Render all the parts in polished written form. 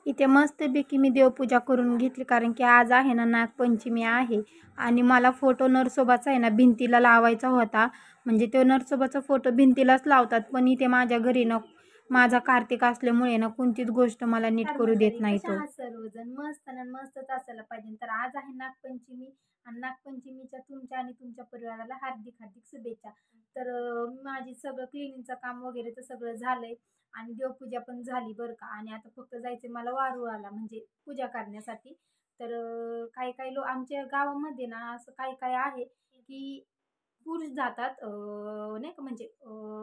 इथे मस्तपैकी मी देवपूजा करून घेतली, कारण की आज आहे ना नागपंचमी आहे. आणि मला फोटो नरसोबाचा आहे ना भिंतीला लावायचा होता. म्हणजे तो नरसोबाचा फोटो भिंतीलाच लावतात, पण इथे माझ्या घरी ना माझा कार्तिक असल्यामुळे ना कोणतीच गोष्ट मला नीट करू देत नाही तो. सर्वजण मस्त ना मस्तच असायला पाहिजे. तर आज आहे नागपंचमी आणि नागपंचमीच्या तुमच्या आणि तुमच्या परिवाराला हार्दिक हार्दिक शुभेच्छा. तर माझी सगळं क्लिनिंगचं काम वगैरे तर सगळं झालंय आणि देवपूजा पण झाली बरं का. आणि आता फक्त जायचं मला वारुळाला, म्हणजे पूजा करण्यासाठी. तर काही काही लोक आमच्या गावामध्ये ना असं काही काही आहे की पुरुष जातात नाही का, म्हणजे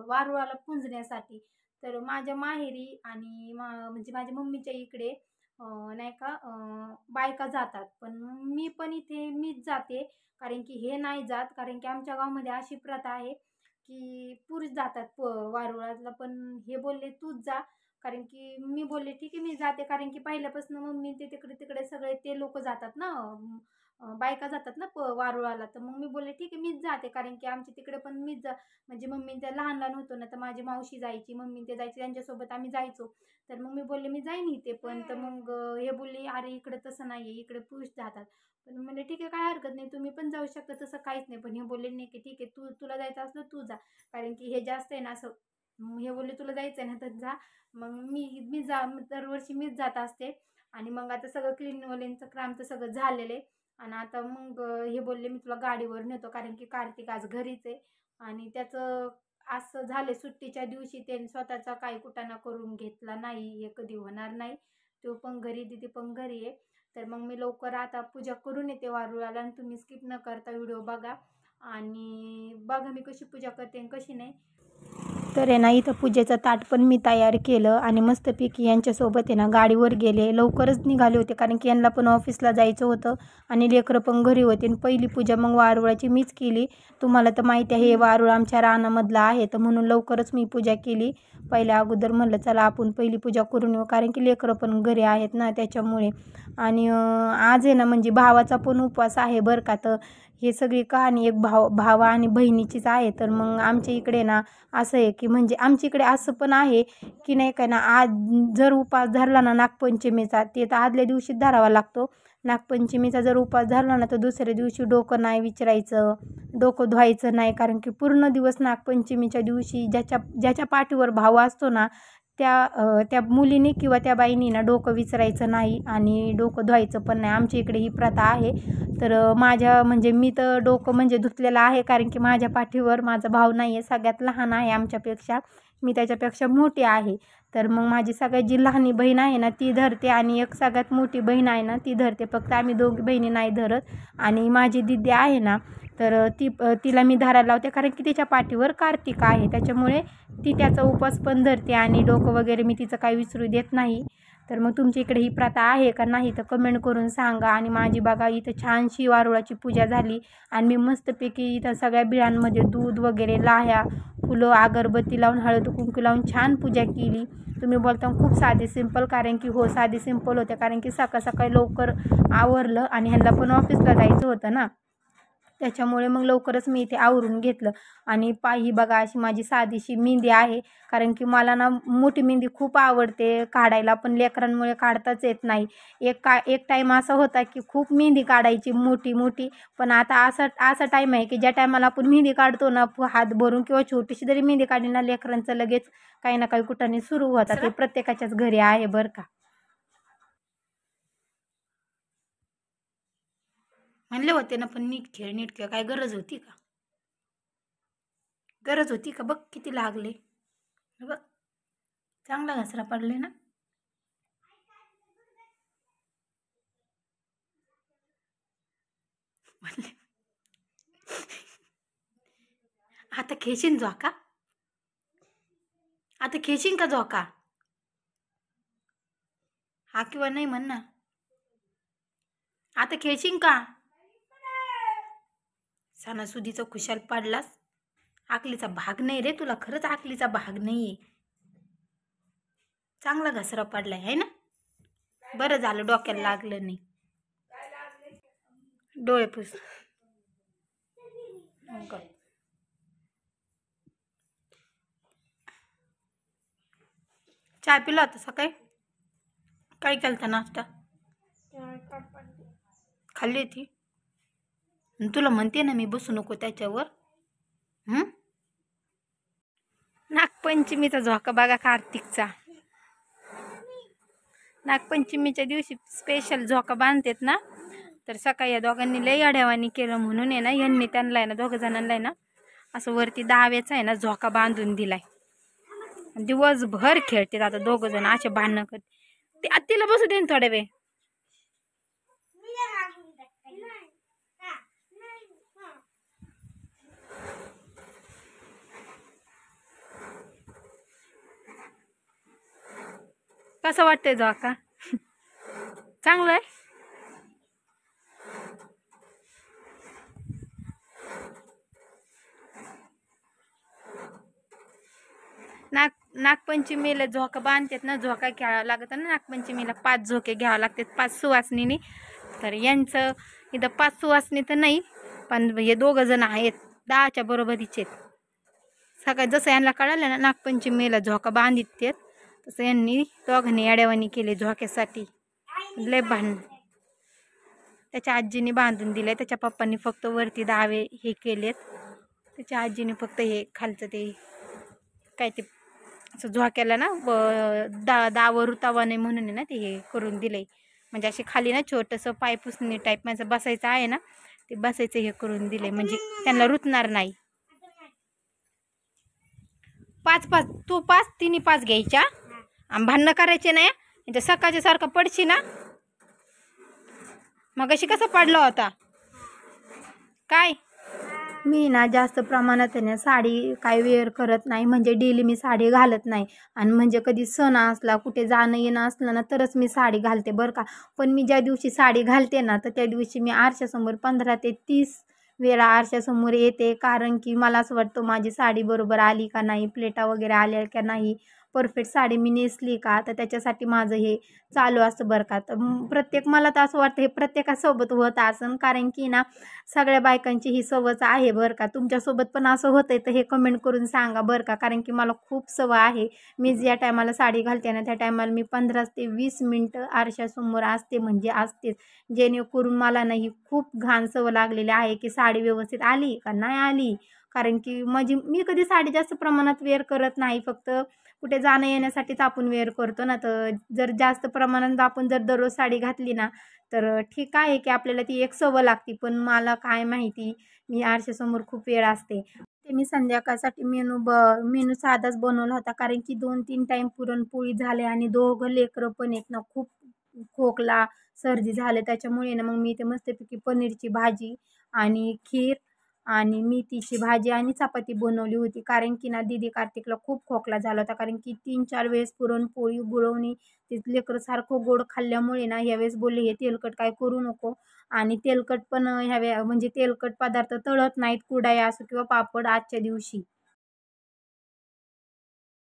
वारुळाला पुंजण्यासाठी. तर माझ्या माहेरी आणि म्हणजे माझ्या मम्मीच्या इकडे नाही का बायका जातात, पण मी पण इथे मीच जाते. कारण की हे नाही जात, कारण की आमच्या गावामध्ये अशी प्रथा आहे की पुरुष जातात वारुळाला, पण हे बोलले तूच जा. कारण की मी बोलले ठीक आहे मी जाते, कारण की पहिल्यापासून मम्मी ते तिकडे तिकडे सगळे ते लोक जातात ना, बायका जातात ना वारुळाला. तर मग मी बोलले ठीक आहे मीच जाते, कारण की आमच्या तिकडे पण मीच म्हणजे मम्मी त्या लहान लहान होतो ना, तर माझी मावशी जायची, मम्मी ते जायची, त्यांच्यासोबत आम्ही जायचो. तर मग मी बोलले मी जाईन इथे पण. तर मग हे बोलले अरे इकडे तसं नाहीये, इकडे पुरुष जातात. पण म्हणले ठीक आहे काय हरकत नाही, तुम्ही पण जाऊ शकता, तसं काहीच नाही. पण हे बोलले नाही की ठीक आहे तुला जायचं असलं तू जा, कारण की हे जास्त आहे ना असं. हे बोलले तुला जायचं आहे ना तर जा. मग मी दरवर्षी मीच जात असते. आणि मग आता सगळं क्लीनवाल्यांचं काम तर सगळं झालेलं आहे. आणि आता मग हे बोलले मी तुला गाडीवर नेतो, कारण की कार्तिक आज घरीच आहे. आणि त्याचं असं झालं सुट्टीच्या दिवशी त्यांनी स्वतःचा काही कुटाणा करून घेतला नाही, हे कधी होणार नाही. तो पण घरी, दिदी पण घरी आहे. तर मग मी लवकर आता पूजा करून येते वारुळाला, आणि तुम्ही स्किप न करता व्हिडिओ बघा आणि बघा मी कशी पूजा करते आणि कशी नाही. तर आहे ना इथं पूजेचं ताट पण मी तयार केलं आणि मस्तपैकी यांच्यासोबत आहे ना गाडीवर गेले. लवकरच निघाले होते, कारण की यांना पण ऑफिसला जायचं होतं आणि लेकरं पण घरी होते. आणि पहिली पूजा मग वारुळाची मीच केली. तुम्हाला तर माहिती आहे हे वारुळ आमच्या रानामधलं आहे, तर म्हणून लवकरच मी पूजा केली. पहिल्या अगोदर म्हणलं चला आपण पहिली पूजा करून येऊ, कारण की लेकरं पण घरी आहेत ना त्याच्यामुळे. आणि आज आहे ना म्हणजे भावाचा पण उपवास आहे बरं का. तर हे सगळी कहाणी एक भावा आणि बहिणीचीच आहे. तर मग आमच्या इकडे ना असं आहे की म्हणजे आमच्या इकडे असं पण आहे की नाही का ना, आज जर उपास धरला ना नागपंचमीचा, ते तर आदल्या दिवशीच धरावा लागतो. नागपंचमीचा जर उपास धरला ना तर दुसऱ्या दिवशी डोकं नाही विचारायचं, डोकं धुवायचं नाही. कारण की पूर्ण दिवस नागपंचमीच्या दिवशी ज्याच्या पाठीवर भाव असतो ना त्या मुलीने किंवा त्या बाईनी ना डोकं विचारायचं नाही आणि डोकं धुवायचं पण नाही. आमच्या इकडे ही प्रथा आहे. तर माझ्या म्हणजे मी तर डोकं म्हणजे धुतलेलं आहे, कारण की माझ्या पाठीवर माझा भाऊ नाही आहे, सगळ्यात लहान आहे आमच्यापेक्षा, मी त्याच्यापेक्षा मोठी आहे. तर मग माझी सगळ्यात जी लहानी बहीण आहे ना ती धरते, आणि एक सगळ्यात मोठी बहीण आहे ना ती धरते. फक्त आम्ही दोघी बहिणी नाही धरत. आणि माझी दिदी आहे ना तर तिला मी धरायला लावते, कारण की तिच्या पाठीवर कार्तिक आहे, त्याच्यामुळे ती त्याचा उपवास पण धरते आणि डोकं वगैरे मी तिचं काही विसरू देत नाही. तर मग तुमच्या इकडे ही प्रथा आहे का नाही तर कमेंट करून सांगा. आणि माझी बघा इथं छानशी वारुळाची पूजा झाली, आणि मी मस्तपैकी इथं सगळ्या बिळांमध्ये दूध वगैरे, लाह्या, फुलं, अगरबत्ती लावून, हळद कुंकू लावून छान पूजा केली. तुम्ही बोलता खूप साधी सिंपल, कारण की हो साधी सिंपल होते, कारण की सकाळ सकाळी लवकर आवरलं आणि ह्यांना पण ऑफिसला जायचं होतं ना, त्याच्यामुळे मग लवकरच मी इथे आवरून घेतलं. आणि ही बघा अशी माझी साधीशी मेहंदी आहे, कारण की मला ना मोठी मेहंदी खूप आवडते काढायला, पण लेकरांमुळे काढताच येत नाही. एक टाईम असा होता की खूप मेहंदी काढायची मोठी मोठी, पण आता असा टाईम आहे की ज्या टायमाला आपण मेहंदी काढतो ना हात भरून किंवा छोटीशी जरी मेहंदी काढली ना, लेकरांचं लगेच काही ना काही कुठाने सुरू होतात. ते प्रत्येकाच्याच घरी आहे बरं का. म्हणले होते ना, पण नीट खेळ काय गरज होती का? गरज होती का? बघ किती लागले, बघ चांगला घसरा पडले ना. म्हणले आता खेशीन झोका, आता खेशीन का झोका? हा किंवा नाही म्हण ना, आता खेशीन का? सणासुदीचा खुशाल पाडलास. आकलीचा भाग नाही रे तुला, खरंच आकलीचा भाग नाहीये. चांगला घसरा पडलाय है ना. बरं झालं डोक्याला लागलं नाही. डोळे पुस. चहा पिला होता सकाळी? काही काय केलता नाश्ता? खाल्ली ती तुला म्हणते ना मी बसू नको त्याच्यावर. नागपंचमीचा झोका बघा कार्तिकचा. नागपंचमीच्या दिवशी स्पेशल झोका बांधतात ना, तर सकाळी या दोघांनी लई अड्यावानी केलं म्हणून आहे ना, यांनी त्यांना आहे ना, दोघं जणांना आहे ना असं वरती दाव्याचा आहे ना झोका बांधून दिलाय. दिवसभर खेळतात आता दोघं जण असे भांडणं करते. ते आत्तीला बसू दे थोड्या वेळ. कसं वाटतंय झोका? चांगलं आहे. नागपंचमीला झोका बांधतात ना, झोका खेळावा लागत ना नागपंचमीला. 5 झोके घ्यावे लागतात 5 सुवासनीने. तर यांचं इथं 5 सुवासनी तर नाही, पण हे दोघं जण आहेत 10च्या बरोबरीचे. सकाळी जसं यांना कळालं ना नागपंचमीला झोका बांधित तसं यांनी दोघांनी अड्यावानी केले झोक्यासाठी. लय भांडण. त्याच्या आजीने बांधून दिले, त्याच्या पप्पांनी फक्त वरती दावे हे केलेत. त्याच्या आजीने फक्त हे खालचं ते काय ते असं झोक्याला ना दावर उतावा नाही म्हणून ना ते हे करून दिले. म्हणजे असे खाली ना छोटंसं पायपुसणी टाईप माझं बसायचं आहे ना, ते बसायचं हे करून दिले म्हणजे त्यांना रुतणार नाही. 5 तू 5 तिने 5 घ्यायच्या आणि भांडणं करायचे नाही. सकाळच्या सारखं पडशी ना. मग अशी कसं पडला होता काय? मी ना जास्त प्रमाणात आहे ना साडी काय वेअर करत नाही, म्हणजे डेली मी साडी घालत नाही. आणि म्हणजे कधी सण असला कुठे जाणं येणं असलं ना तरच मी साडी घालते बरं का. पण मी ज्या दिवशी साडी घालते ना तर त्या दिवशी मी आरशासमोर 15 ते 30 वेळा आरशासमोर येते. कारण की मला असं वाटतं माझी साडी बरोबर आली का नाही, प्लेटा वगैरे आल्या का नाही, परफेक्ट साडी मी नेसली का. तर त्याच्यासाठी माझं हे चालू असतं बरं का. तर मला तर असं वाटतं हे प्रत्येकासोबत होत असं, कारण की ना सगळ्या बायकांची ही सवयच आहे बरं का. तुमच्यासोबत पण असं होतंय तर हे कमेंट करून सांगा बरं का. कारण की मला खूप सवय आहे. मी ज्या टायमाला साडी घालते ना त्या टायमाला मी 15 ते 20 मिनटं आरशासमोर असते, म्हणजे असतेच. जेणेकरून मला नाही खूप घाण सवय लागलेली आहे की साडी व्यवस्थित आली का नाही आली. कारण की मी कधी साडी जास्त प्रमाणात वेअर करत नाही, फक्त कुठे जाणं येण्यासाठीच आपण वेअर करतो ना. तर जर जास्त प्रमाणात आपण जर दररोज साडी घातली ना तर ठीक आहे की आपल्याला ती एक सवय लागते. पण मला काय माहिती, मी आरशासमोर खूप वेळ असते. ते मी संध्याकाळसाठी मेनू साधाच बनवला होता, कारण की 2-3 टाईम पुरणपोळी झाले आणि दोघं लेकरं पण आहेत ना खूप खोकला सर्दी झाले. त्याच्यामुळे ना मग मी ते मस्तपैकी पनीरची भाजी आणि खीर आणि मेथीची भाजी आणि चपाती बनवली होती. कारण की ना दीदी कार्तिकला खूप खोकला झाला होता, कारण की 3-4 वेळेस पुरणपोळी गुळवणी ते लेकरं सारखं गोड खाल्ल्यामुळे ना ह्यावेळेस बोलले हे तेलकट काय करू नको. आणि तेलकट पण म्हणजे तेलकट पदार्थ तळत नाहीत, कुरडया असो किंवा पापड आजच्या दिवशी.